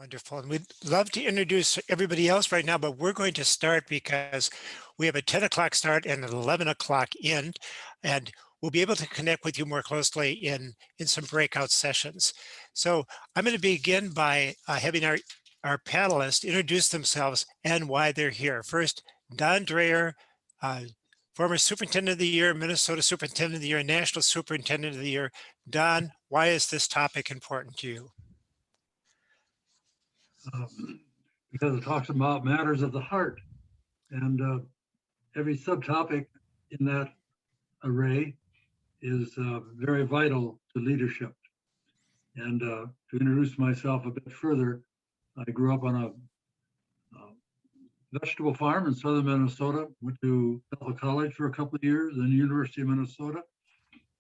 Wonderful. And we'd love to introduce everybody else right now, but we're going to start because we have a 10 o'clock start and an 11 o'clock end, and we'll be able to connect with you more closely in some breakout sessions. So I'm going to begin by having our panelists introduce themselves and why they're here. First, Don Draayer, former Superintendent of the Year, Minnesota Superintendent of the Year, National Superintendent of the Year. Don, why is this topic important to you? Because it talks about matters of the heart, and every subtopic in that array is very vital to leadership. And to introduce myself a bit further, I grew up on a vegetable farm in southern Minnesota, went to Bethel College for a couple of years, then University of Minnesota.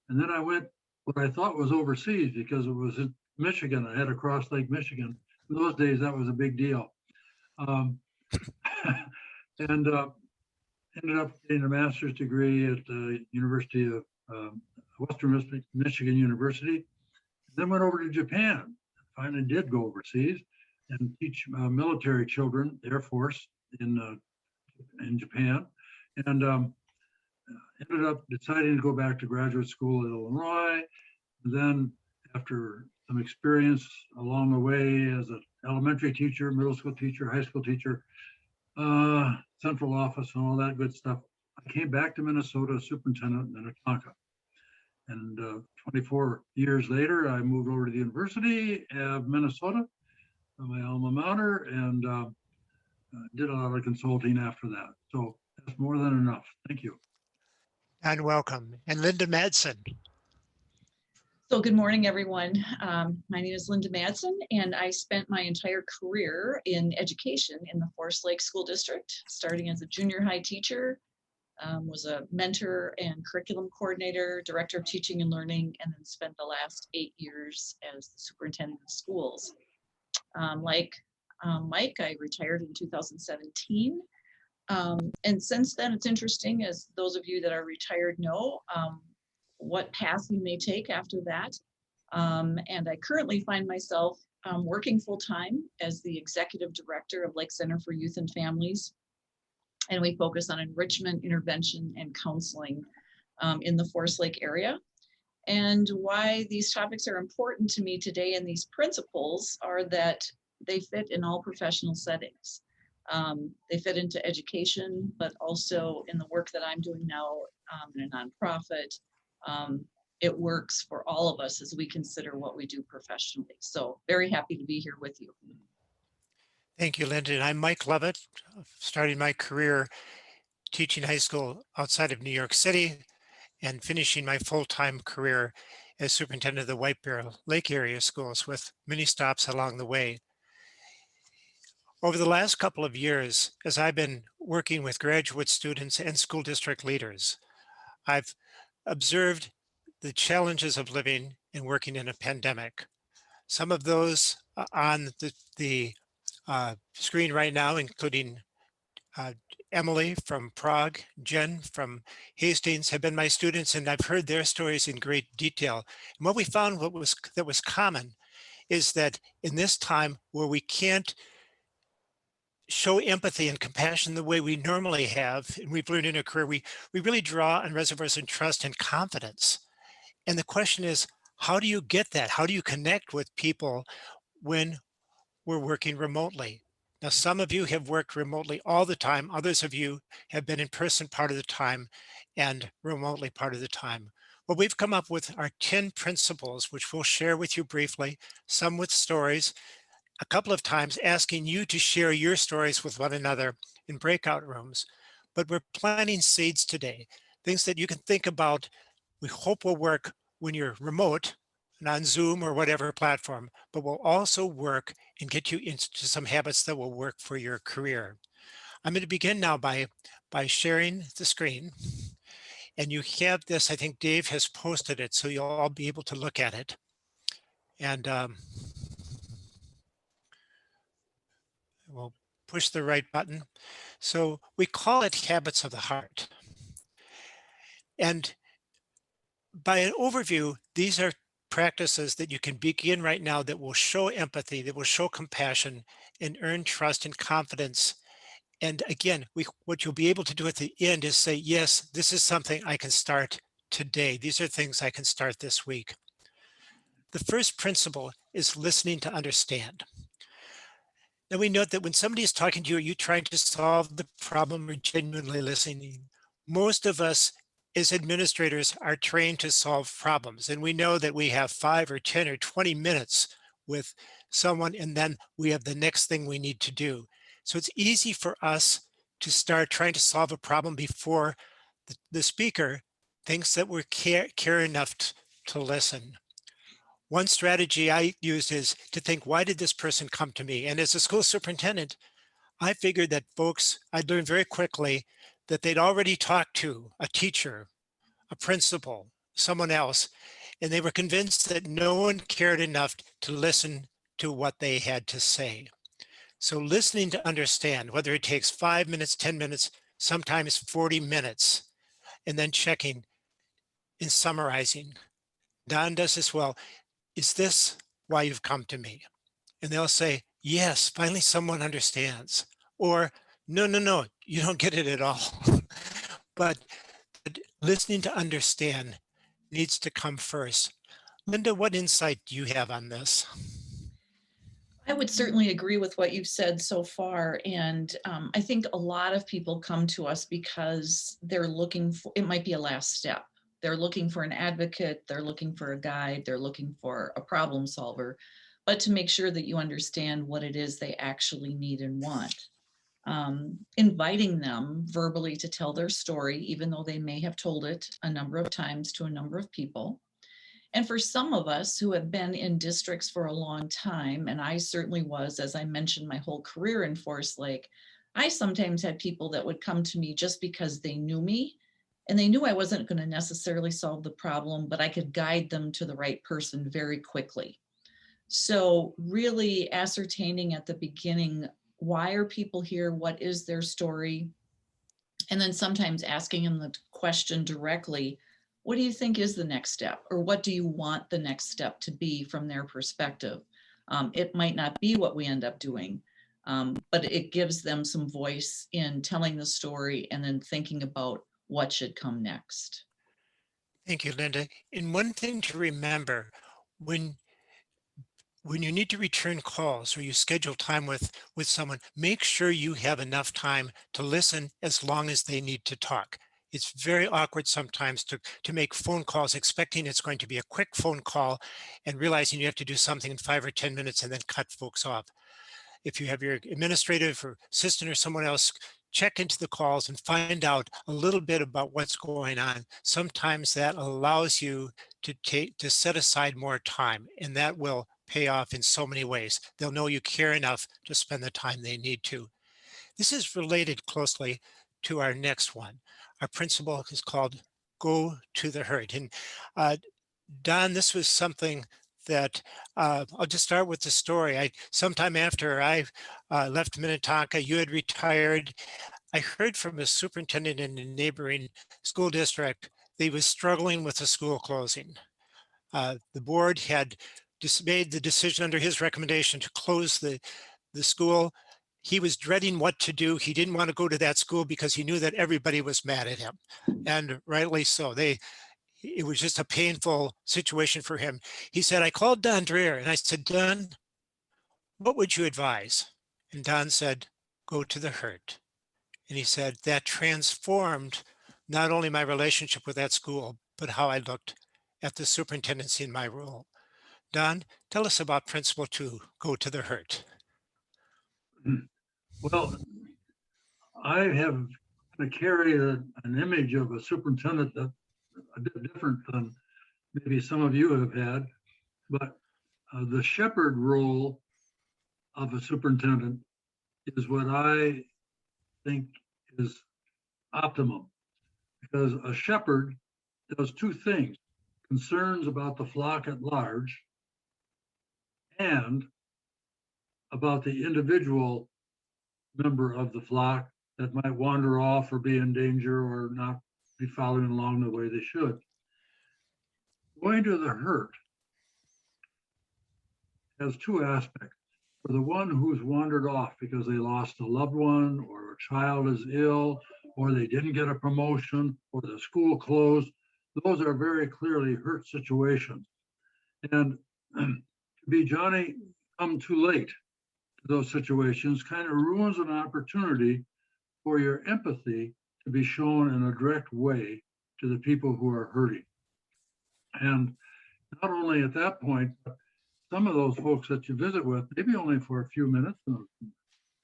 And then I went what I thought was overseas because it was in Michigan. I had to cross Lake Michigan. In those days, that was a big deal. And ended up getting a master's degree at the University of Western Michigan University. Then went over to Japan. Finally did go overseas and teach military children, Air Force in Japan. And ended up deciding to go back to graduate school at Illinois. And then after some experience along the way as an elementary teacher, middle school teacher, high school teacher, central office and all that good stuff, I came back to Minnesota, superintendent in Minnetonka. And 24 years later, I moved over to the University of Minnesota, my alma mater, and did a lot of consulting after that. So that's more than enough. Thank you. And welcome. And Linda Madsen. So good morning, everyone. My name is Linda Madsen, and I spent my entire career in education in the Forest Lake School District, starting as a junior high teacher, was a mentor and curriculum coordinator, director of teaching and learning, and then spent the last 8 years as the superintendent of schools. Like Mike, I retired in 2017. And since then, it's interesting, as those of you that are retired know, what path you may take after that. And I currently find myself working full-time as the executive director of Lake Center for Youth and Families. And we focus on enrichment, intervention, and counseling in the Forest Lake area. And why these topics are important to me today and these principles are that they fit in all professional settings. They fit into education, but also in the work that I'm doing now in a nonprofit. It works for all of us as we consider what we do professionally. So very happy to be here with you. Thank you, Linda. And I'm Mike Lovett, starting my career teaching high school outside of New York City and finishing my full-time career as superintendent of the White Bear Lake area schools with many stops along the way. Over the last couple of years, as I've been working with graduate students and school district leaders, I've observed the challenges of living and working in a pandemic. Some of those on the screen right now, including Emily from Prague, Jen from Hastings, have been my students, and I've heard their stories in great detail. And what we found that was common is that in this time where we can't show empathy and compassion the way we normally have, and we've learned in a career, we really draw on reservoirs of trust and confidence. And the question is, how do you get that? How do you connect with people when we're working remotely? Now, some of you have worked remotely all the time. Others of you have been in person part of the time and remotely part of the time. Well, we've come up with our 10 principles, which we'll share with you briefly, some with stories, a couple of times asking you to share your stories with one another in breakout rooms. But we're planting seeds today, things that you can think about, we hope will work when you're remote and on Zoom or whatever platform, but will also work and get you into some habits that will work for your career. I'm going to begin now by sharing the screen. And you have this, I think Dave has posted it, so you'll all be able to look at it. And we'll push the right button. So we call it habits of the heart. And by an overview, these are practices that you can begin right now that will show empathy, that will show compassion and earn trust and confidence. And again, what you'll be able to do at the end is say, yes, this is something I can start today. These are things I can start this week. The first principle is listening to understand. Now we note that when somebody is talking to you, are you trying to solve the problem or genuinely listening? Most of us as administrators are trained to solve problems. And we know that we have 5 or 10 or 20 minutes with someone, and then we have the next thing we need to do. So it's easy for us to start trying to solve a problem before the speaker thinks that we're care enough to listen. One strategy I used is to think, why did this person come to me? And as a school superintendent, I figured that I'd learned very quickly that they'd already talked to a teacher, a principal, someone else, and they were convinced that no one cared enough to listen to what they had to say. So listening to understand, whether it takes 5 minutes, 10 minutes, sometimes 40 minutes, and then checking and summarizing. Don does this well. Is this why you've come to me? And they'll say, yes, finally someone understands. Or, no, no, no, you don't get it at all. But listening to understand needs to come first. Linda, what insight do you have on this? I would certainly agree with what you've said so far. And I think a lot of people come to us because they're looking for, it might be a last step. They're looking for an advocate, they're looking for a guide, they're looking for a problem solver, but to make sure that you understand what it is they actually need and want. Inviting them verbally to tell their story, even though they may have told it a number of times to a number of people. And for some of us who have been in districts for a long time, and I certainly was, as I mentioned, my whole career in Forest Lake, I sometimes had people that would come to me just because they knew me and they knew I wasn't going to necessarily solve the problem, but I could guide them to the right person very quickly. So really ascertaining at the beginning, why are people here? What is their story? And then sometimes asking them the question directly, what do you think is the next step? Or what do you want the next step to be from their perspective? It might not be what we end up doing, but it gives them some voice in telling the story and then thinking about what should come next. Thank you, Linda. And one thing to remember, when you need to return calls or you schedule time with someone, make sure you have enough time to listen as long as they need to talk. It's very awkward sometimes to make phone calls expecting it's going to be a quick phone call and realizing you have to do something in 5 or 10 minutes and then cut folks off. If you have your administrative or assistant or someone else, check into the calls and find out a little bit about what's going on. Sometimes that allows you to set aside more time, and that will pay off in so many ways. They'll know you care enough to spend the time they need to. This is related closely to our next one. Our principle is called go to the hurt. And Don, this was something that I'll just start with the story. Sometime after I left Minnetonka, you had retired. I heard from a superintendent in a neighboring school district that he was struggling with the school closing. The board had made the decision under his recommendation to close the school. He was dreading what to do. He didn't want to go to that school because he knew that everybody was mad at him, and rightly so. It was just a painful situation for him. He said, I called Don Draayer and I said, Don, what would you advise? And Don said, go to the hurt. And he said, that transformed not only my relationship with that school, but how I looked at the superintendency in my role. Don, tell us about Principle 2, go to the hurt. Well, I have to carry an image of a superintendent that a bit different than maybe some of you have had, but the shepherd role of a superintendent is what I think is optimum, because a shepherd does two things: concerns about the flock at large and about the individual member of the flock that might wander off or be in danger or not be following along the way they should. Going to the hurt has two aspects. For the one who's wandered off because they lost a loved one, or a child is ill, or they didn't get a promotion, or the school closed, those are very clearly hurt situations. And to be Johnny come too late to those situations kind of ruins an opportunity for your empathy to be shown in a direct way to the people who are hurting. And not only at that point, but some of those folks that you visit with, maybe only for a few minutes in a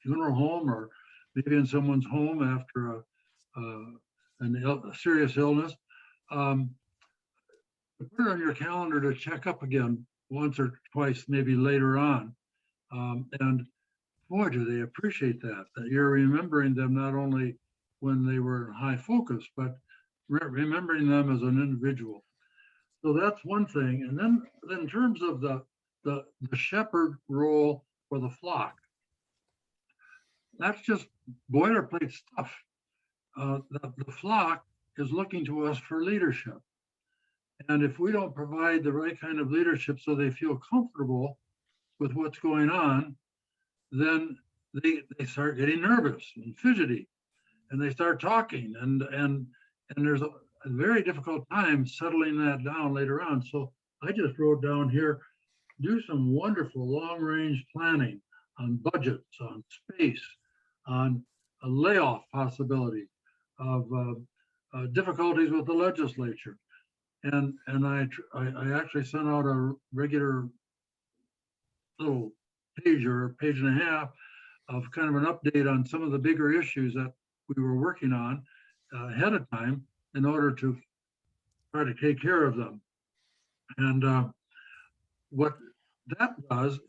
funeral home, or maybe in someone's home after a serious illness, put it on your calendar to check up again once or twice, maybe later on. And boy, do they appreciate that you're remembering them not only when they were in high focus, but remembering them as an individual. So that's one thing. And then in terms of the shepherd role for the flock, that's just boilerplate stuff. The flock is looking to us for leadership. And if we don't provide the right kind of leadership so they feel comfortable with what's going on, then they start getting nervous and fidgety, and they start talking, and there's a very difficult time settling that down later on. So I just wrote down here, do some wonderful long-range planning on budgets, on space, on a layoff possibility, of difficulties with the legislature. And I actually sent out a regular little page or page and a half of kind of an update on some of the bigger issues that we were working on ahead of time in order to try to take care of them. And what that does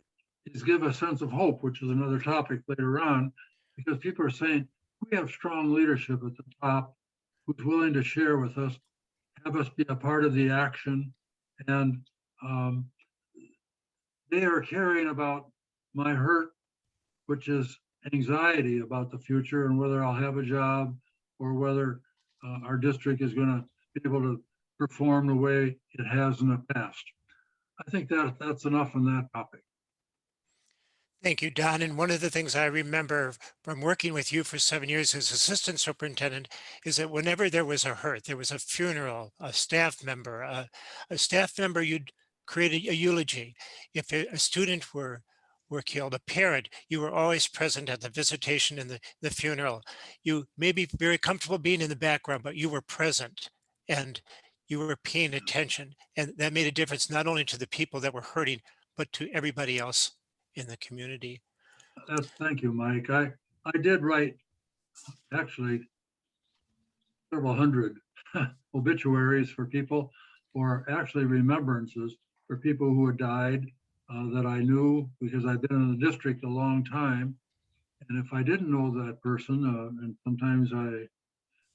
is give a sense of hope, which is another topic later on, because people are saying, we have strong leadership at the top who's willing to share with us, have us be a part of the action, and they are caring about my hurt, which is anxiety about the future and whether I'll have a job, or whether our district is going to be able to perform the way it has in the past. I think that's enough on that topic. Thank you, Don. And one of the things I remember from working with you for 7 years as assistant superintendent is that whenever there was a hurt, there was a funeral, a staff member, you'd create a eulogy. If a student were killed, a parent, you were always present at the visitation and the funeral. You may be very comfortable being in the background, but you were present and you were paying attention. And that made a difference not only to the people that were hurting, but to everybody else in the community. Thank you, Mike. I did write actually several hundred obituaries for people, or actually remembrances for people who had died that I knew, because I've been in the district a long time. And if I didn't know that person, and sometimes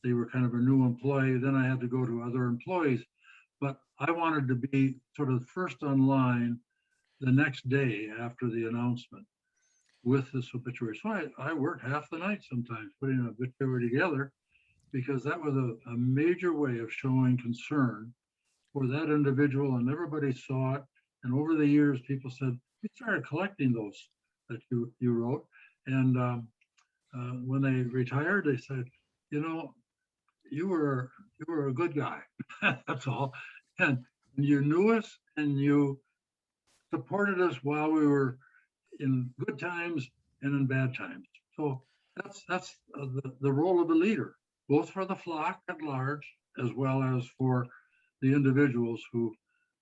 they were kind of a new employee, then I had to go to other employees. But I wanted to be sort of first on line the next day after the announcement with this obituary. So I worked half the night sometimes putting an obituary together, because that was a major way of showing concern for that individual, and everybody saw it. And over the years, people said, we started collecting those that you wrote. And when they retired, they said, you were a good guy. That's all. And you knew us, and you supported us while we were in good times and in bad times. So that's the role of a leader, both for the flock at large, as well as for the individuals who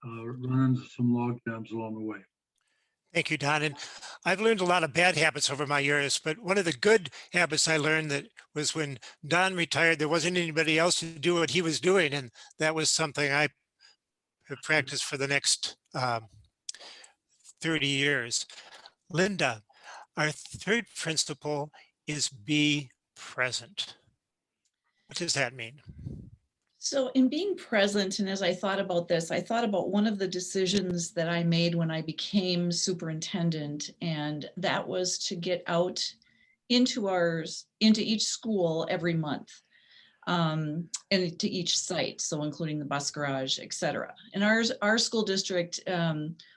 run into some log jams along the way. Thank you, Don. And I've learned a lot of bad habits over my years, but one of the good habits I learned that was when Don retired, there wasn't anybody else to do what he was doing. And that was something I have practiced for the next 30 years. Linda, our third principle is be present. What does that mean? So in being present, and as I thought about this, I thought about one of the decisions that I made when I became superintendent, and that was to get out into each school every month, and to each site, so including the bus garage, et cetera. And our school district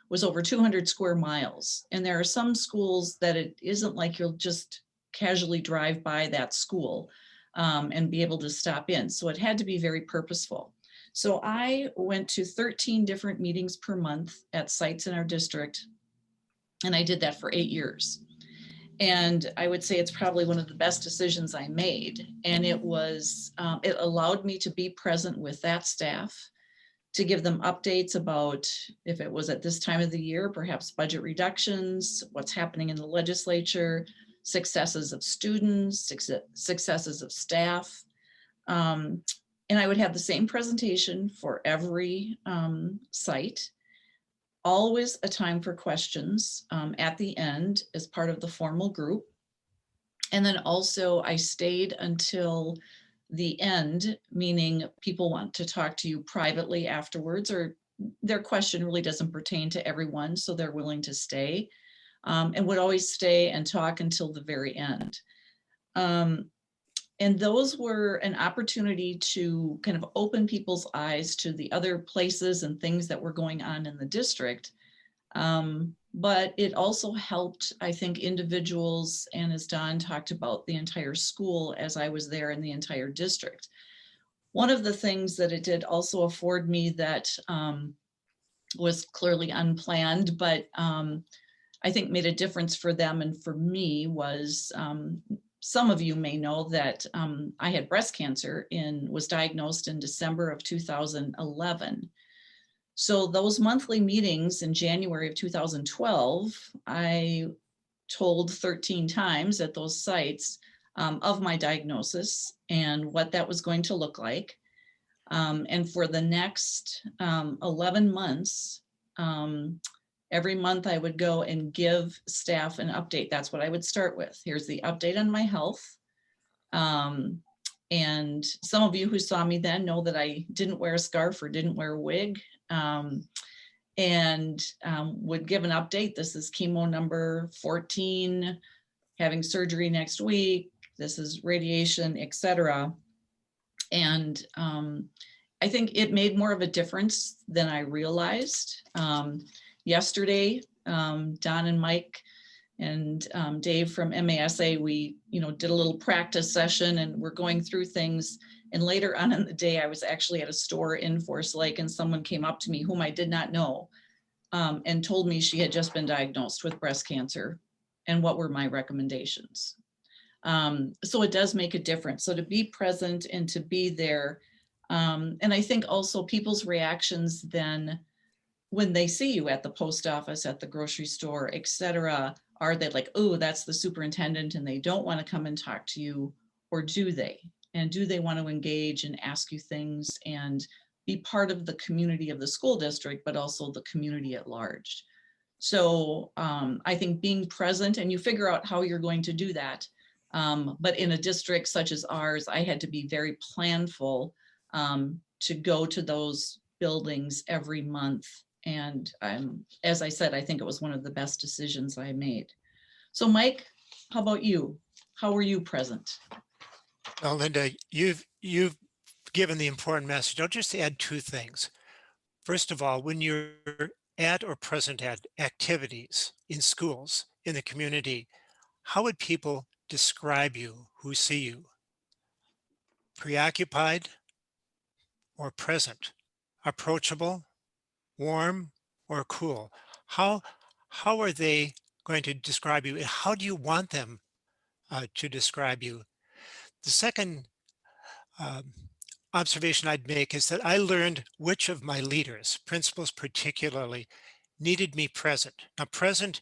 was over 200 square miles. And there are some schools that it isn't like you'll just casually drive by that school and be able to stop in. So it had to be very purposeful. So I went to 13 different meetings per month at sites in our district. And I did that for 8 years. And I would say it's probably one of the best decisions I made. And it was, it allowed me to be present with that staff, to give them updates about if it was at this time of the year, perhaps budget reductions, what's happening in the legislature, successes of students, successes of staff. And I would have the same presentation for every site. Always a time for questions at the end as part of the formal group. And then also I stayed until the end, meaning people want to talk to you privately afterwards, or their question really doesn't pertain to everyone, so they're willing to stay, and would always stay and talk until the very end. And those were an opportunity to kind of open people's eyes to the other places and things that were going on in the district. But it also helped, I think, individuals, and as Don talked about, the entire school as I was there in the entire district. One of the things that it did also afford me that was clearly unplanned, but I think made a difference for them and for me was, some of you may know that I had breast cancer and was diagnosed in December of 2011. So those monthly meetings in January of 2012, I told 13 times at those sites of my diagnosis and what that was going to look like. And for the next 11 months, every month I would go and give staff an update. That's what I would start with. Here's the update on my health. And some of you who saw me then know that I didn't wear a scarf or didn't wear a wig, and would give an update. This is chemo number 14, having surgery next week. This is radiation, etc. And I think it made more of a difference than I realized. Yesterday, Don and Mike and Dave from MASA, we did a little practice session and we're going through things. And later on in the day, I was actually at a store in Forest Lake and someone came up to me whom I did not know and told me she had just been diagnosed with breast cancer and what were my recommendations. So it does make a difference. So to be present and to be there. And I think also people's reactions then when they see you at the post office, at the grocery store, etc., are they like, oh, that's the superintendent and they don't want to come and talk to you, or do they? And do they want to engage and ask you things and be part of the community of the school district, but also the community at large? So I think being present, and you figure out how you're going to do that. But in a district such as ours, I had to be very planful to go to those buildings every month. And as I said, I think it was one of the best decisions I made. So Mike, how about you? How were you present? Well, Linda, you've given the important message. I'll just add two things. First of all, when you're at or present at activities in schools, in the community, how would people describe you who see you? Preoccupied or present? Approachable, warm, or cool? How are they going to describe you, and how do you want them to describe you? The second observation I'd make is that I learned which of my leaders, principals particularly, needed me present. Now, present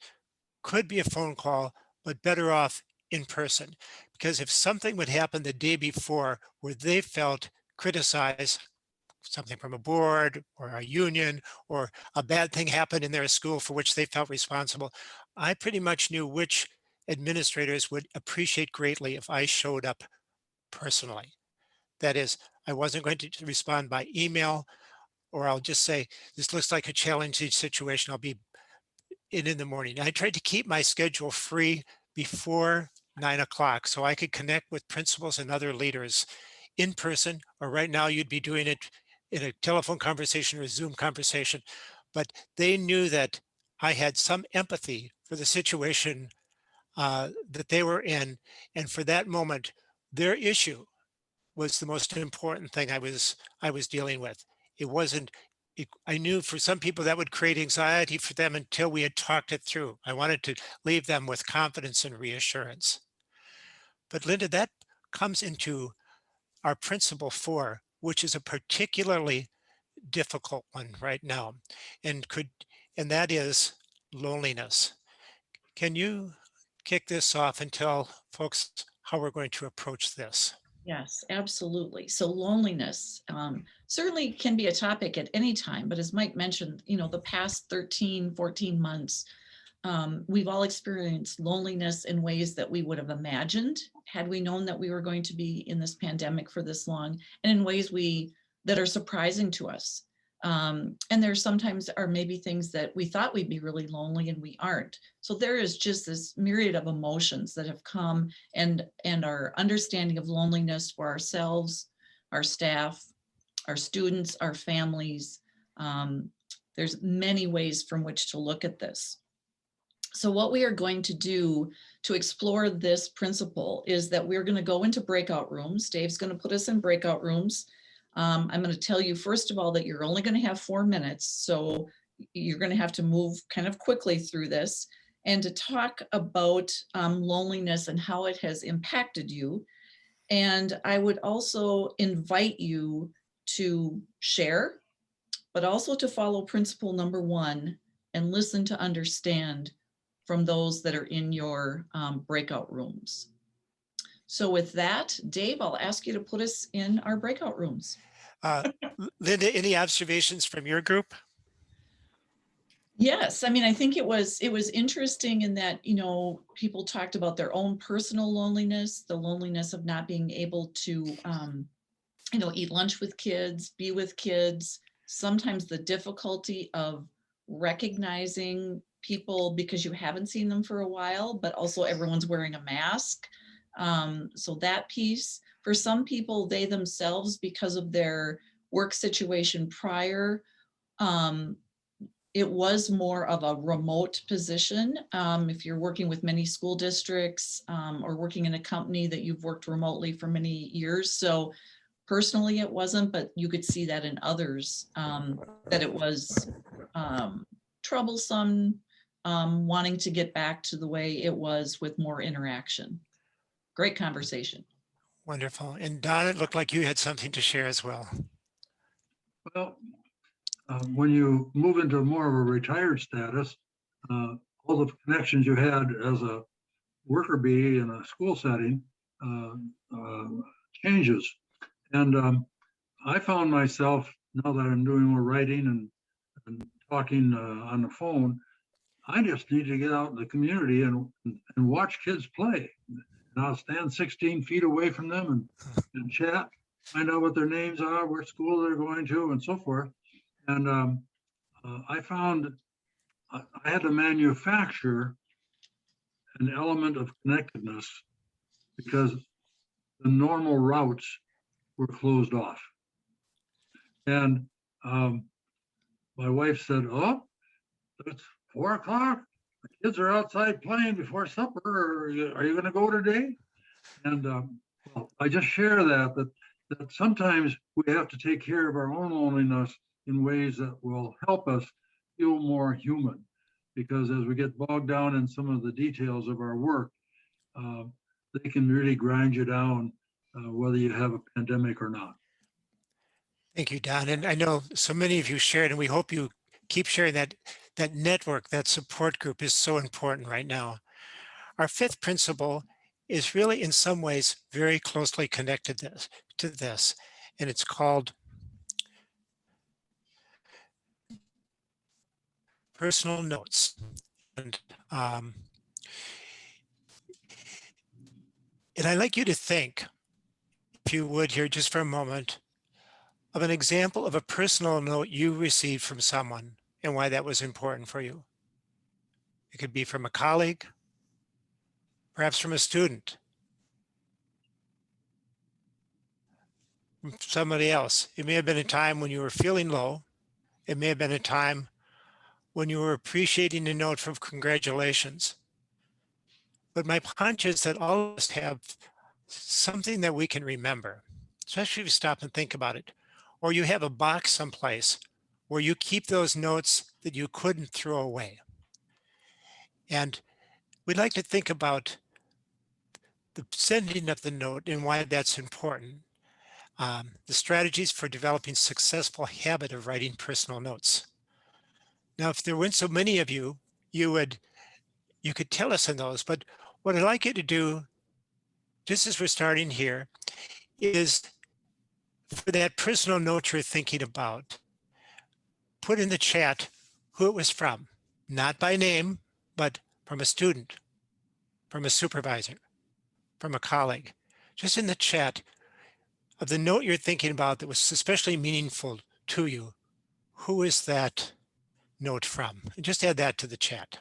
could be a phone call, but better off in person, because if something would happen the day before where they felt criticized, something from a board or a union, or a bad thing happened in their school for which they felt responsible, I pretty much knew which administrators would appreciate greatly if I showed up personally. That is, I wasn't going to respond by email, or I'll just say, this looks like a challenging situation. I'll be in the morning. I tried to keep my schedule free before 9 o'clock so I could connect with principals and other leaders in person, or right now you'd be doing it in a telephone conversation or a Zoom conversation. But they knew that I had some empathy for the situation that they were in. And for that moment, their issue was the most important thing I was dealing with. It wasn't, I knew for some people that would create anxiety for them until we had talked it through. I wanted to leave them with confidence and reassurance. But Linda, that comes into our principle 4, which is a particularly difficult one right now, and that is loneliness. Can you kick this off and tell folks how we're going to approach this? Yes, absolutely. So loneliness certainly can be a topic at any time, but as Mike mentioned, the past 13, 14 months, we've all experienced loneliness in ways that we would have imagined had we known that we were going to be in this pandemic for this long, and in ways that are surprising to us. And there sometimes are maybe things that we thought we'd be really lonely and we aren't. So there is just this myriad of emotions that have come, and our understanding of loneliness for ourselves, our staff, our students, our families. There's many ways from which to look at this. So what we are going to do to explore this principle is that we're going to go into breakout rooms. Dave's going to put us in breakout rooms. I'm going to tell you, first of all, that you're only going to have 4 minutes. So you're going to have to move kind of quickly through this, and to talk about loneliness and how it has impacted you. And I would also invite you to share, but also to follow principle number 1 and listen to understand from those that are in your breakout rooms. So with that, Dave, I'll ask you to put us in our breakout rooms. Linda, any observations from your group? Yes, I mean, I think it was interesting in that, people talked about their own personal loneliness, the loneliness of not being able to, eat lunch with kids, be with kids, sometimes the difficulty of recognizing people because you haven't seen them for a while, but also everyone's wearing a mask. So that piece, for some people, they themselves, because of their work situation prior, it was more of a remote position. If you're working with many school districts or working in a company that you've worked remotely for many years. So personally, it wasn't, but you could see that in others, that it was troublesome, wanting to get back to the way it was with more interaction. Great conversation. Wonderful. And Don, it looked like you had something to share as well. Well, when you move into more of a retired status, all the connections you had as a worker bee in a school setting changes. And I found myself, now that I'm doing more writing and talking on the phone, I just need to get out in the community and watch kids play. And I'll stand 16 feet away from them and chat, find out what their names are, what school they're going to, and so forth. And I found I had to manufacture an element of connectedness because the normal routes were closed off. And my wife said, "Oh, it's 4 o'clock. The kids are outside playing before supper. Are you going to go today?" And well, I just share that sometimes we have to take care of our own loneliness in ways that will help us feel more human. Because as we get bogged down in some of the details of our work, they can really grind you down, whether you have a pandemic or not. Thank you, Don. And I know so many of you shared, and we hope you keep sharing that network, that support group is so important right now. Our 5th principle is really in some ways very closely connected to this, and it's called personal notes. And I'd like you to think, if you would here just for a moment, of an example of a personal note you received from someone and why that was important for you. It could be from a colleague, perhaps from a student, from somebody else. It may have been a time when you were feeling low. It may have been a time when you were appreciating a note from congratulations. But my hunch is that all of us have something that we can remember, especially if you stop and think about it. Or you have a box someplace where you keep those notes that you couldn't throw away. And we'd like to think about the sending of the note and why that's important. The strategies for developing successful habit of writing personal notes. Now, if there weren't so many of you, you could tell us in those, but what I'd like you to do, just as we're starting here, is for that personal note you're thinking about, put in the chat who it was from, not by name, but from a student, from a supervisor, from a colleague. Just in the chat of the note you're thinking about that was especially meaningful to you, who is that note from? And just add that to the chat.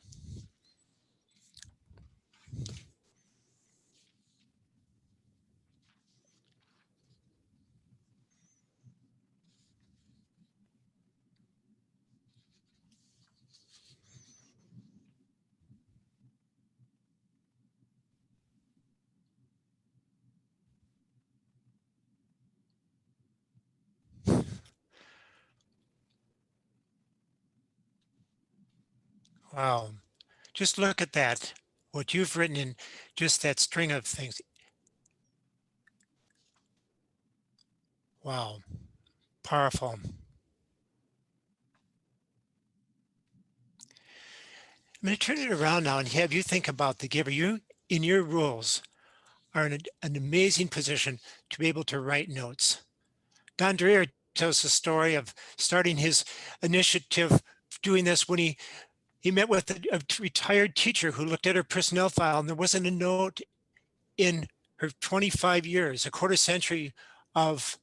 Wow. Just look at that, what you've written in just that string of things. Wow, powerful. I'm going to turn it around now and have you think about the giver. You, in your roles, are in an amazing position to be able to write notes. Don Draayer tells the story of starting his initiative, doing this when he met with a retired teacher who looked at her personnel file and there wasn't a note in her 25 years, a quarter century of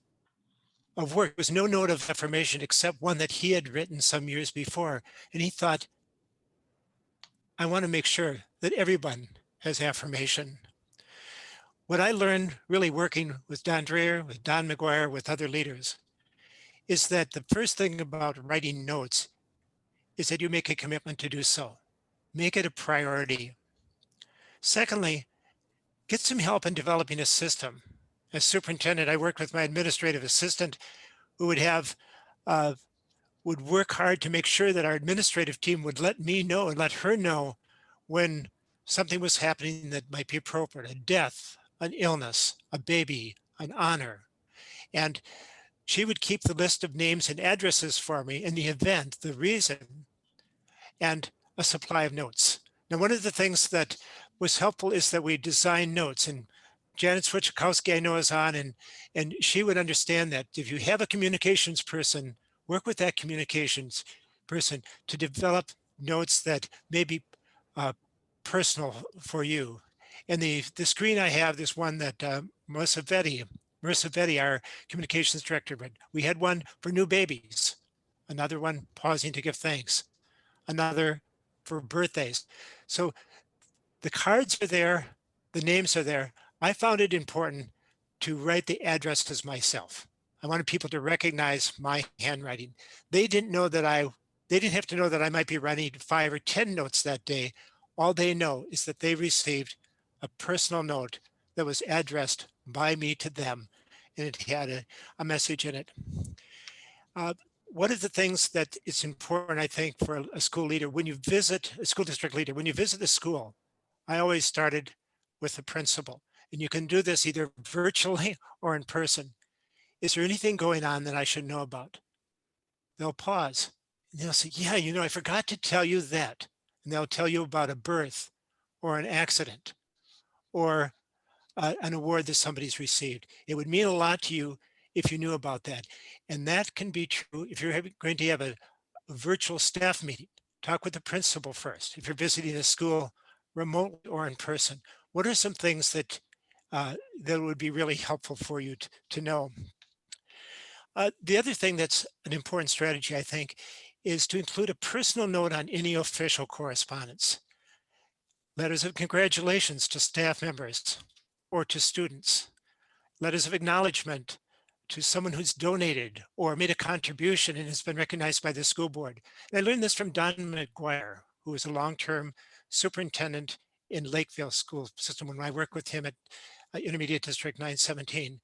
work. There was no note of affirmation except one that he had written some years before. And he thought, I want to make sure that everyone has affirmation. What I learned really working with Don Draayer, with Don McGuire, with other leaders, is that the first thing about writing notes is that you make a commitment to do so. Make it a priority. Secondly, get some help in developing a system. As superintendent, I worked with my administrative assistant who would work hard to make sure that our administrative team would let me know and let her know when something was happening that might be appropriate, a death, an illness, a baby, an honor. And she would keep the list of names and addresses for me in the event, the reason, and a supply of notes. Now, one of the things that was helpful is that we design notes, and Janet Switchkowski I know is on, and she would understand that if you have a communications person, work with that communications person to develop notes that may be personal for you. And the screen I have, this one that Marissa Vetti, our communications director, read. We had one for new babies, another one pausing to give thanks, another for birthdays. So the cards are there, the names are there. I found it important to write the addresses myself. I wanted people to recognize my handwriting. They didn't have to know that I might be writing 5 or 10 notes that day. All they know is that they received a personal note that was addressed by me to them, and it had a message in it. One of the things that is important, I think, for a school leader, when you visit a school district leader, when you visit the school, I always started with the principal. And you can do this either virtually or in person. Is there anything going on that I should know about? They'll pause and they'll say, yeah, I forgot to tell you that. And they'll tell you about a birth or an accident or an award that somebody's received. It would mean a lot to you if you knew about that. And that can be true if you're going to have a virtual staff meeting. Talk with the principal first. If you're visiting a school remotely or in person, what are some things that would be really helpful for you to know? The other thing that's an important strategy, I think, is to include a personal note on any official correspondence. Letters of congratulations to staff members or to students. Letters of acknowledgement to someone who's donated or made a contribution and has been recognized by the school board. And I learned this from Don McGuire, who was a long-term superintendent in Lakeville school system when I worked with him at Intermediate District 917.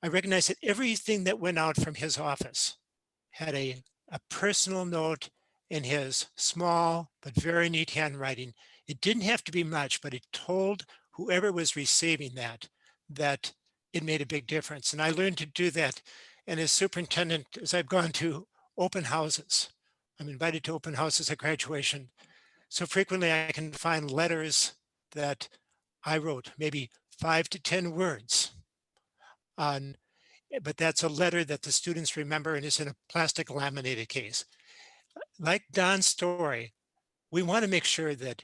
I recognized that everything that went out from his office had a personal note in his small but very neat handwriting. It didn't have to be much, but it told whoever was receiving that it made a big difference. And I learned to do that. And as superintendent, as I've gone to open houses, I'm invited to open houses at graduation. So frequently I can find letters that I wrote, maybe 5 to 10 words on, but that's a letter that the students remember and is in a plastic laminated case. Like Don's story, we want to make sure that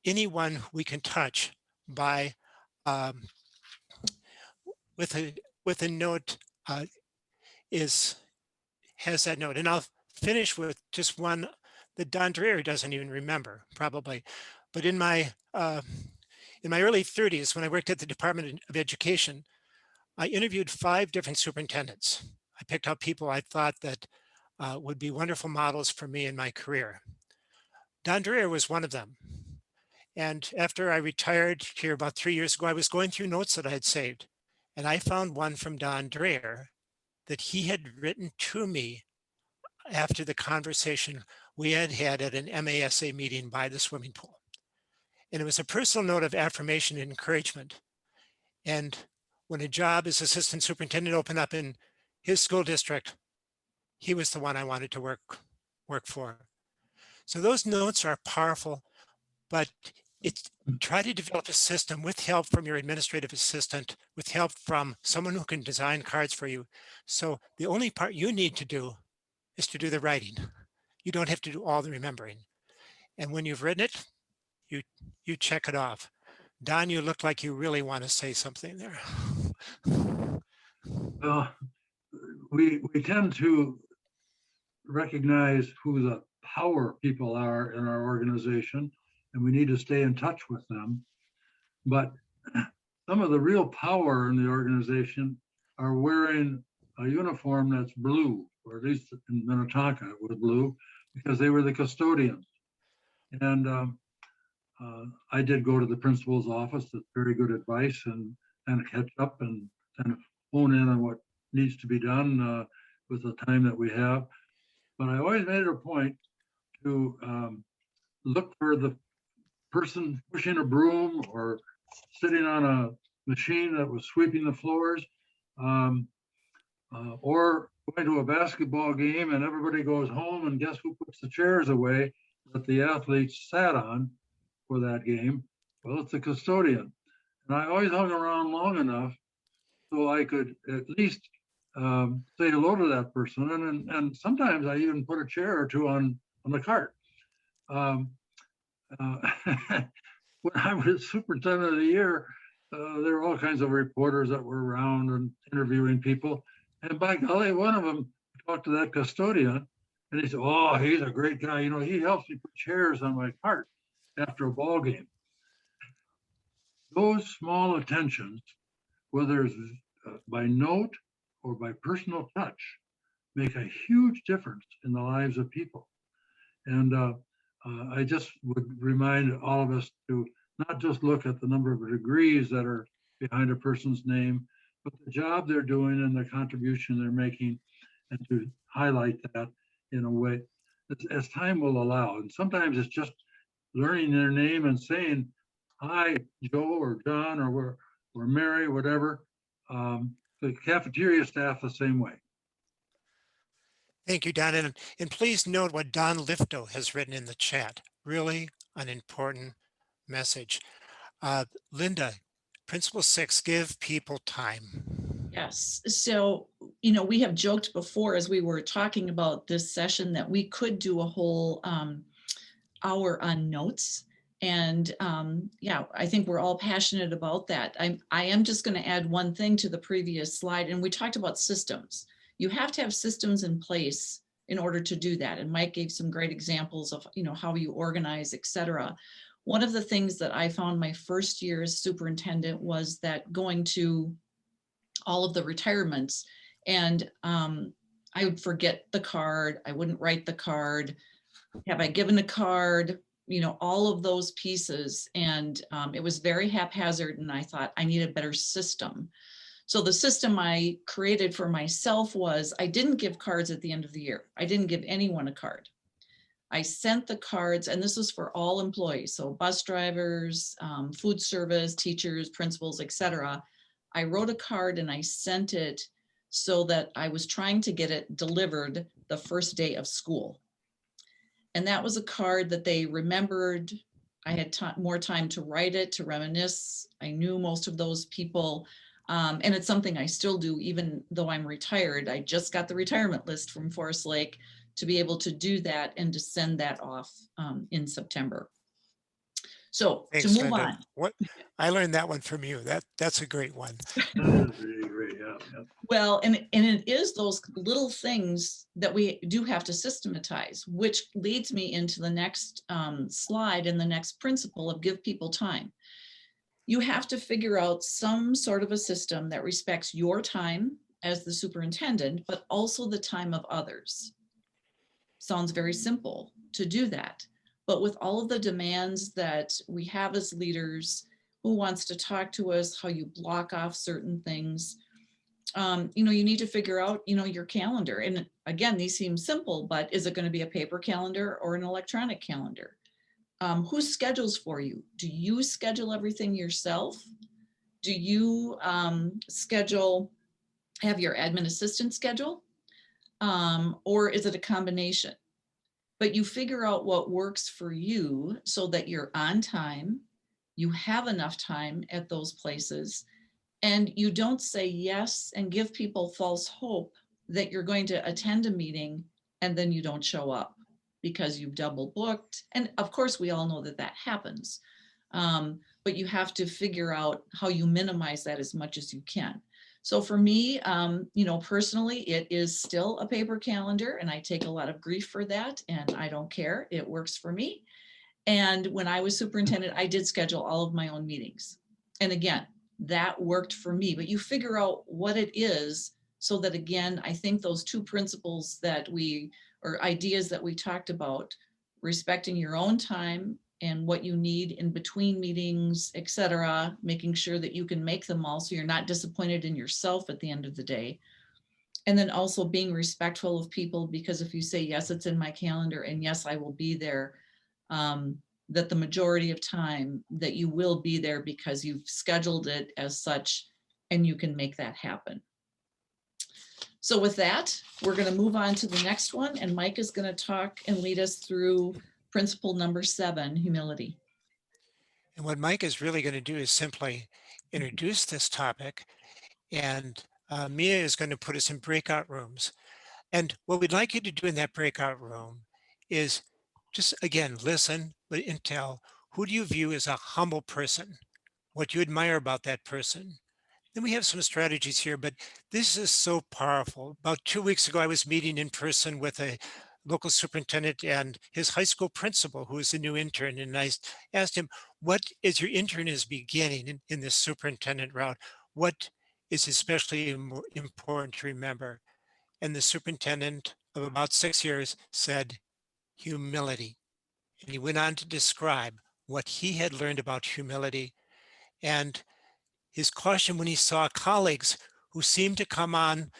anyone we can touch by with a note has that note. And I'll finish with just one that Don Draayer doesn't even remember probably, but in my early 30s, when I worked at the Department of Education, I interviewed 5 different superintendents. I picked out people I thought that would be wonderful models for me in my career. Don Draayer was one of them. And after I retired here about 3 years ago, I was going through notes that I had saved. And I found one from Don Draayer that he had written to me after the conversation we had had at an MASA meeting by the swimming pool. And it was a personal note of affirmation and encouragement. And when a job as assistant superintendent opened up in his school district, he was the one I wanted to work for. So those notes are powerful, but try to develop a system with help from your administrative assistant, with help from someone who can design cards for you. So the only part you need to do is to do the writing. You don't have to do all the remembering. And when you've written it, you check it off. Don, you look like you really want to say something there. We tend to recognize who the power people are in our organization, and we need to stay in touch with them. But some of the real power in the organization are wearing a uniform that's blue, or at least in Minnetonka it was blue, because they were the custodians. And I did go to the principal's office. That's very good advice, and kind of catch up and kind of hone in on what needs to be done with the time that we have. But I always made it a point to look for the person pushing a broom or sitting on a machine that was sweeping the floors, or going to a basketball game and everybody goes home, and guess who puts the chairs away that the athletes sat on for that game? Well, it's the custodian. And I always hung around long enough so I could at least say hello to that person. And sometimes I even put a chair or two on the cart. When I was superintendent of the year, there were all kinds of reporters that were around and interviewing people. And by golly, one of them talked to that custodian, and he said, "Oh, he's a great guy. You know, he helps me put chairs on my cart after a ball game." Those small attentions, whether it's by note or by personal touch, make a huge difference in the lives of people. And I just would remind all of us to not just look at the number of degrees that are behind a person's name, but the job they're doing and the contribution they're making, and to highlight that in a way as time will allow. And sometimes it's just learning their name and saying, "Hi, Joe," or "John," or "Mary," whatever. The cafeteria staff the same way. Thank you, Don. And please note what Don Lifto has written in the chat. Really an important message. Linda, Principle 6, give people time. Yes. So, you know, we have joked before as we were talking about this session that we could do a whole hour on notes. And yeah, I think we're all passionate about that. I am just going to add one thing to the previous slide. And we talked about systems. You have to have systems in place in order to do that. And Mike gave some great examples of, you know, how you organize, et cetera. One of the things that I found my first year as superintendent was that going to all of the retirements And I would forget the card. I wouldn't write the card. Have I given a card? You know, all of those pieces. And it was very haphazard. And I thought I need a better system. So the system I created for myself was I didn't give cards at the end of the year. I didn't give anyone a card. I sent the cards, and this is for all employees. So bus drivers, food service, teachers, principals, etc. I wrote a card and I sent it so that I was trying to get it delivered the first day of school. And that was a card that they remembered. I had more time to write it, to reminisce. I knew most of those people. And it's something I still do, even though I'm retired. I just got the retirement list from Forest Lake to be able to do that and to send that off in September. So Thanks, to move Linda. on. What I learned that one from you. That's a great one. That is really great, yeah. Well, and it is those little things that we do have to systematize, which leads me into the next slide and the next principle of give people time. You have to figure out some sort of a system that respects your time as the superintendent, but also the time of others. Sounds very simple to do that. But with all of the demands that we have as leaders, who wants to talk to us, how you block off certain things, you know, you need to figure out, you know, your calendar. And again, these seem simple, but is it going to be a paper calendar or an electronic calendar? Who schedules for you? Do you schedule everything yourself? Do you have your admin assistant schedule? Or is it a combination? But you figure out what works for you so that you're on time, you have enough time at those places, and you don't say yes and give people false hope that you're going to attend a meeting and then you don't show up because you've double booked. And of course, we all know that that happens. But you have to figure out how you minimize that as much as you can. So for me, you know, personally, it is still a paper calendar, and I take a lot of grief for that, and I don't care. It works for me. And when I was superintendent, I did schedule all of my own meetings. And again, that worked for me, but you figure out what it is so that, again, I think those two principles that or ideas that we talked about, respecting your own time and what you need in between meetings, etc., making sure that you can make them all so you're not disappointed in yourself at the end of the day. And then also being respectful of people, because if you say, yes, it's in my calendar, and yes, I will be there, that the majority of time that you will be there because you've scheduled it as such, and you can make that happen. So with that, we're going to move on to the next one, and Mike is going to talk and lead us through principle number 7, humility. And what Mike is really going to do is simply introduce this topic, and Mia is going to put us in breakout rooms. And what we'd like you to do in that breakout room is just, again, listen and tell, who do you view as a humble person? What you admire about that person? Then we have some strategies here, but this is so powerful. About 2 weeks ago, I was meeting in person with a local superintendent and his high school principal, who is a new intern. And I asked him, what is your intern is beginning in this superintendent route? What is especially important to remember? And the superintendent of about 6 years said, humility. And he went on to describe what he had learned about humility and his caution when he saw colleagues who seemed to come on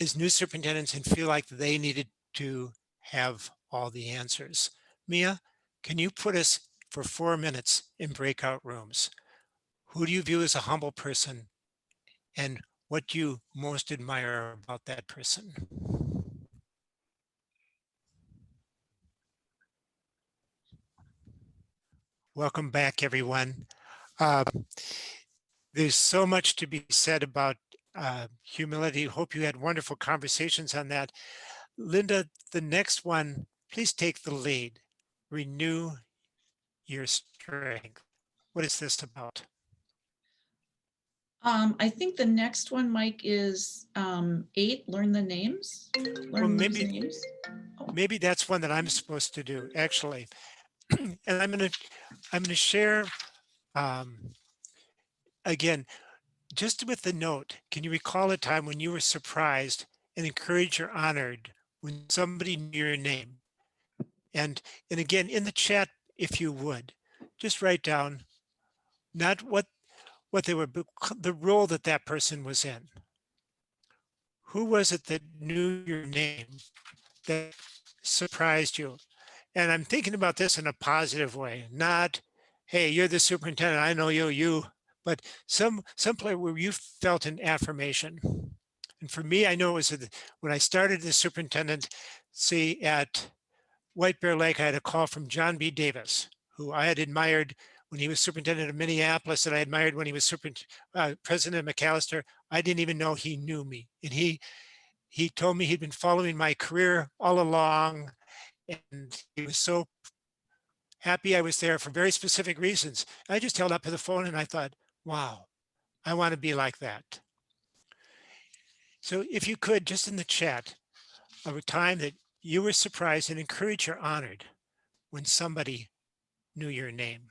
as new superintendents and feel like they needed to have all the answers. Mia, can you put us for 4 minutes in breakout rooms? Who do you view as a humble person, and what do you most admire about that person? Welcome back, everyone. There's so much to be said about humility. Hope you had wonderful conversations on that. Linda, the next one, please take the lead. Renew your strength. What is this about? I think the next one, Mike, is 8, learn the names. Learn those names. Maybe that's one that I'm supposed to do, actually. And I'm gonna share, again, just with the note, can you recall a time when you were surprised and encouraged or honored when somebody knew your name? And and again, in the chat, if you would, just write down not what they were, but the role that that person was in. Who was it that knew your name that surprised you? And I'm thinking about this in a positive way, not, hey, you're the superintendent, I know you, but some place where you felt an affirmation. And for me, I know it was when I started as superintendent, see, at White Bear Lake, I had a call from John B. Davis, who I had admired when he was superintendent of Minneapolis, and I admired when he was president of McAllister. I didn't even know he knew me. And he told me he'd been following my career all along, and he was so happy I was there for very specific reasons. I just held up the phone and I thought, wow, I want to be like that. So if you could, just in the chat, of a time that you were surprised and encouraged or honored when somebody knew your name.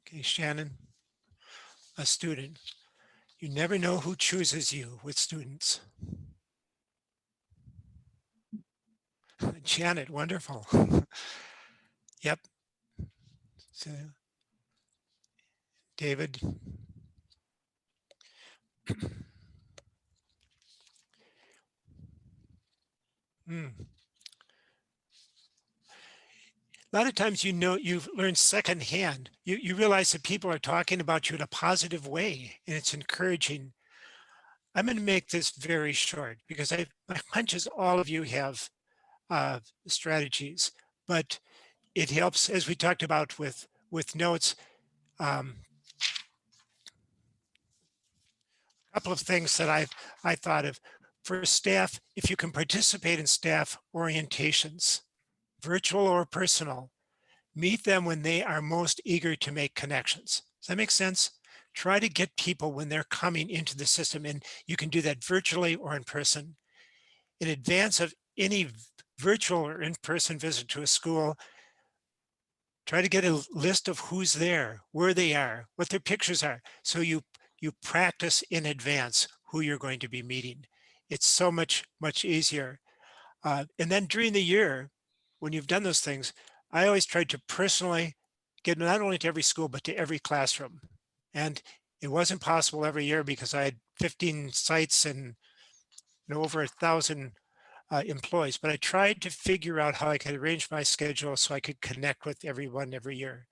Okay, Shannon, a student. You never know who chooses you with students. Janet, wonderful. Yep. So, David. A lot of times, you've learned secondhand. You realize that people are talking about you in a positive way, and it's encouraging. I'm going to make this very short because my hunch is all of you have strategies, but it helps, as we talked about with notes. A couple of things that I thought of for staff. If you can participate in staff orientations, virtual or personal, meet them when they are most eager to make connections. Does that make sense? Try to get people when they're coming into the system, and you can do that virtually or in person. In advance of any virtual or in-person visit to a school, try to get a list of who's there, where they are, what their pictures are. So you practice in advance who you're going to be meeting. It's so much easier. And then during the year, when you've done those things, I always tried to personally get not only to every school, but to every classroom. And it wasn't possible every year because I had 15 sites and over 1,000 employees, but I tried to figure out how I could arrange my schedule so I could connect with everyone every year.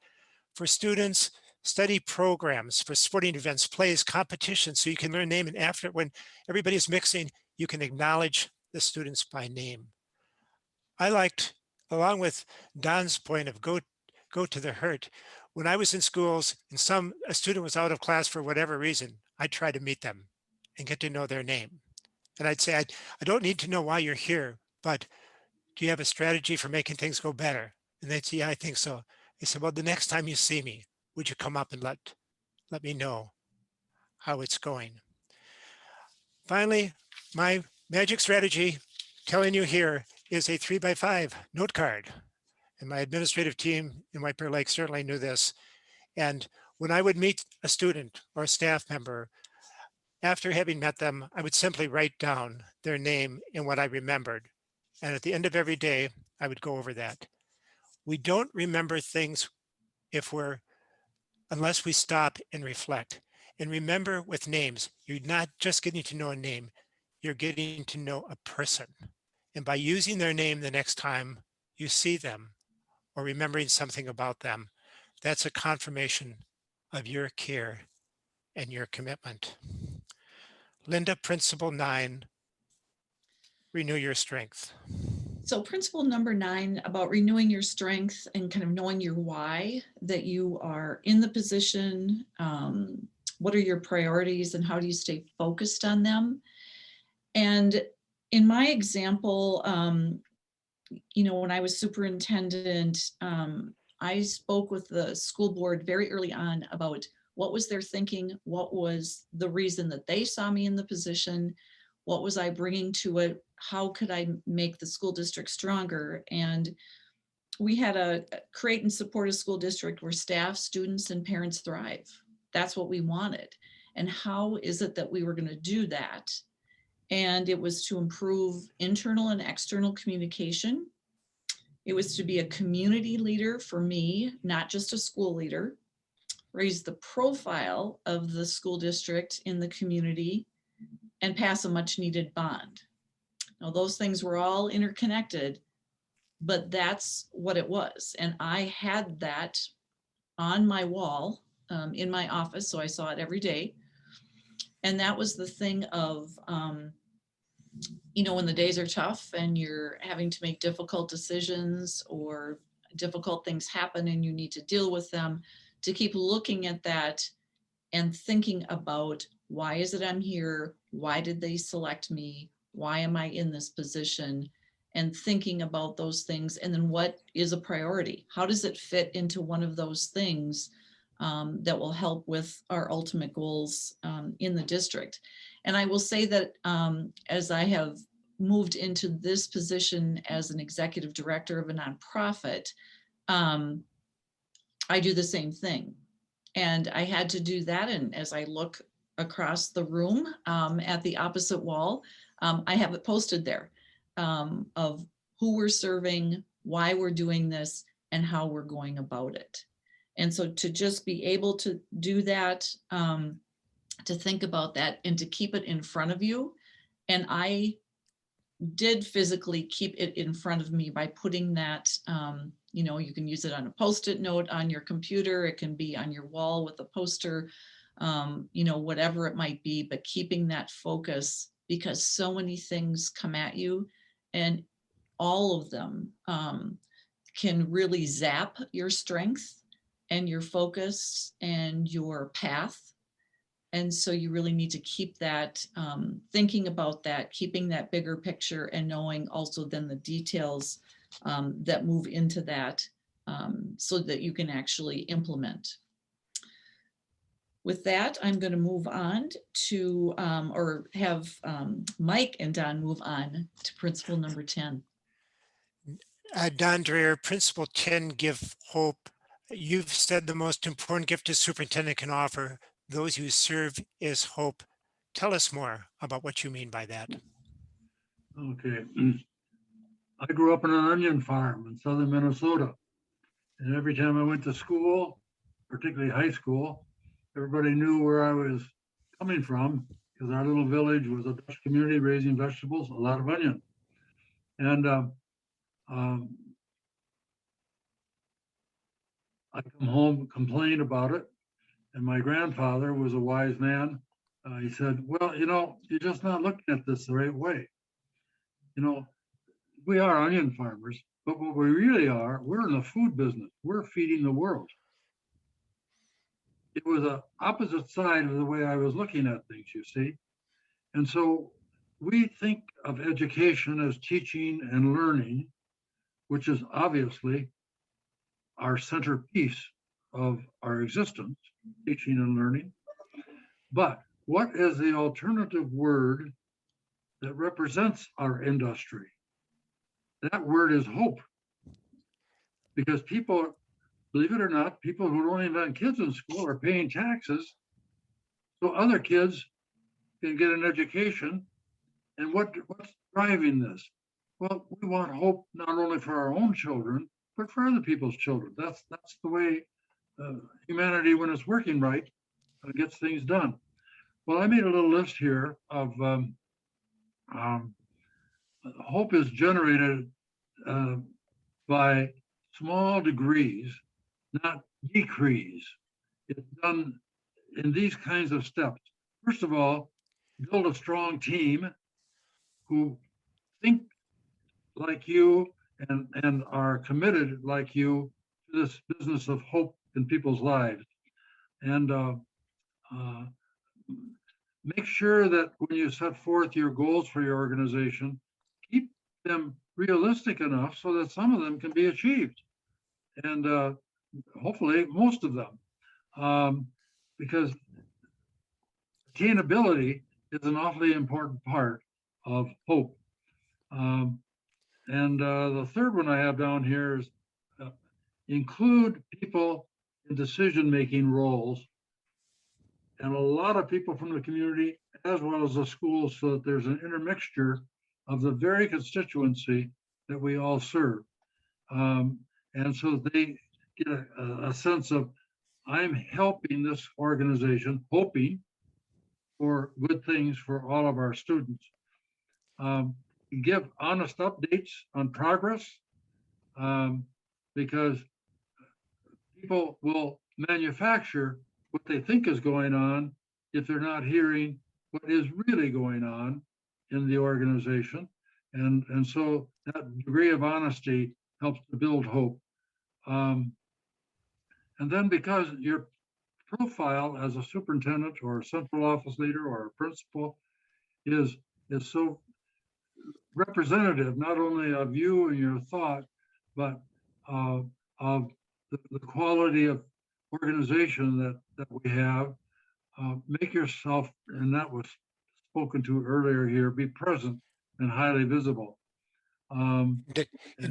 For students, study programs for sporting events, plays, competitions, so you can learn name, and after, when everybody is mixing, you can acknowledge the students by name. I liked, along with Don's point of go to the hurt, when I was in schools and a student was out of class for whatever reason, I'd try to meet them and get to know their name. And I'd say, I don't need to know why you're here, but do you have a strategy for making things go better? And they'd say, yeah, I think so. I said, well, the next time you see me, would you come up and let me know how it's going? Finally, my magic strategy telling you here is a 3x5 note card. And my administrative team in White Bear Lake certainly knew this. And when I would meet a student or a staff member, after having met them, I would simply write down their name and what I remembered. And at the end of every day, I would go over that. We don't remember things unless we stop and reflect. And remember, with names, you're not just getting to know a name, you're getting to know a person. And by using their name the next time you see them or remembering something about them, that's a confirmation of your care and your commitment. Linda, Principle 9, renew your strength. So principle number 9 about renewing your strength and kind of knowing your why, that you are in the position, what are your priorities and how do you stay focused on them? And in my example, when I was superintendent, I spoke with the school board very early on about what was their thinking, what was the reason that they saw me in the position, What was I bringing to it? How could I make the school district stronger? And we had a create and support a school district where staff, students, and parents thrive. That's what we wanted. And how is it that we were going to do that? And it was to improve internal and external communication. It was to be a community leader for me, not just a school leader. Raise the profile of the school district in the community, and pass a much needed bond. Now, those things were all interconnected, but that's what it was. And I had that on my wall in my office, so I saw it every day. And that was the thing of, you know, when the days are tough and you're having to make difficult decisions or difficult things happen and you need to deal with them, to keep looking at that and thinking about, why is it I'm here? Why did they select me? Why am I in this position? And thinking about those things. And then what is a priority? How does it fit into one of those things that will help with our ultimate goals in the district? And I will say that as I have moved into this position as an executive director of a nonprofit, I do the same thing. And I had to do that. And as I look across the room at the opposite wall, I have it posted there of who we're serving, why we're doing this, and how we're going about it. And so to just be able to do that, to think about that and to keep it in front of you. And I did physically keep it in front of me by putting that, you know, you can use it on a Post-it note on your computer. It can be on your wall with a poster, you know, whatever it might be, but keeping that focus, because so many things come at you and all of them can really zap your strength and your focus and your path. And so you really need to keep that, thinking about that, keeping that bigger picture, and knowing also then the details that move into that so that you can actually implement. With that, I'm going to move on to, or have Mike and Don move on to principle number 10. Don Draayer, Principle 10, give hope. You've said the most important gift a superintendent can offer those who serve is hope. Tell us more about what you mean by that. Okay. I grew up on an onion farm in southern Minnesota. And every time I went to school, particularly high school, everybody knew where I was coming from, because our little village was a Dutch community raising vegetables, a lot of onion. And I come home, complain about it. And my grandfather was a wise man. He said, well, you know, you're just not looking at this the right way. You know, we are onion farmers, but what we really are, we're in the food business. We're feeding the world. It was an opposite side of the way I was looking at things, you see. And so we think of education as teaching and learning, which is obviously our centerpiece of our existence, teaching and learning. But what is the alternative word that represents our industry? That word is hope. Because people, believe it or not, people who don't even have kids in school are paying taxes so other kids can get an education. And what's driving this? Well, we want hope not only for our own children, but for other people's children. That's the way humanity, when it's working right, gets things done. Well, I made a little list here of hope is generated by small degrees, not decrees. It's done in these kinds of steps. First of all, build a strong team who think like you and are committed like you to this business of hope in people's lives. And make sure that when you set forth your goals for your organization, keep them realistic enough so that some of them can be achieved. And hopefully most of them, because attainability is an awfully important part of hope. And the third one I have down here is include people in decision-making roles and a lot of people from the community as well as the schools, so that there's an intermixture of the very constituency that we all serve. And so they get a sense of, I'm helping this organization, hoping for good things for all of our students. Give honest updates on progress, because people will manufacture what they think is going on if they're not hearing what is really going on in the organization. And so that degree of honesty helps to build hope. And then because your profile as a superintendent or a central office leader or a principal is so representative, not only of you and your thought, but of the quality of organization that we have. Make yourself, and that was spoken to earlier here, be present and highly visible. And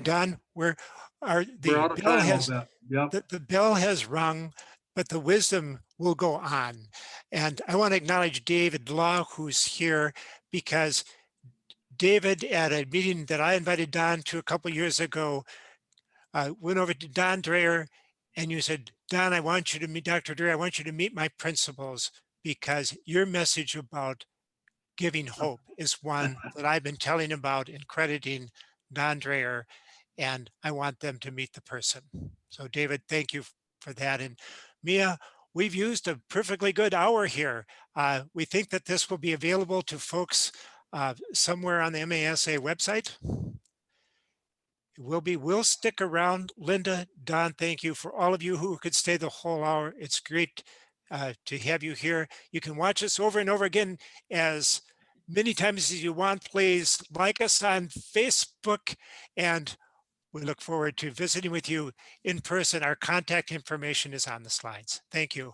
Don, we're the out of bell time, I'll has bet. Yep. the bell has rung, but the wisdom will go on. And I want to acknowledge David Law, who's here, because David, at a meeting that I invited Don to a couple years ago, went over to Don Draayer and you said, Don, I want you to meet Dr. Draayer. I want you to meet my principals, because your message about giving hope is one that I've been telling about and crediting Don Draayer, and I want them to meet the person. So David, thank you for that. And Mia, we've used a perfectly good hour here. We think that this will be available to folks somewhere on the MASA website. We'll stick around. Linda, Don, thank you. For all of you who could stay the whole hour, it's great to have you here. You can watch us over and over again as many times as you want. Please like us on Facebook, and we look forward to visiting with you in person. Our contact information is on the slides. Thank you.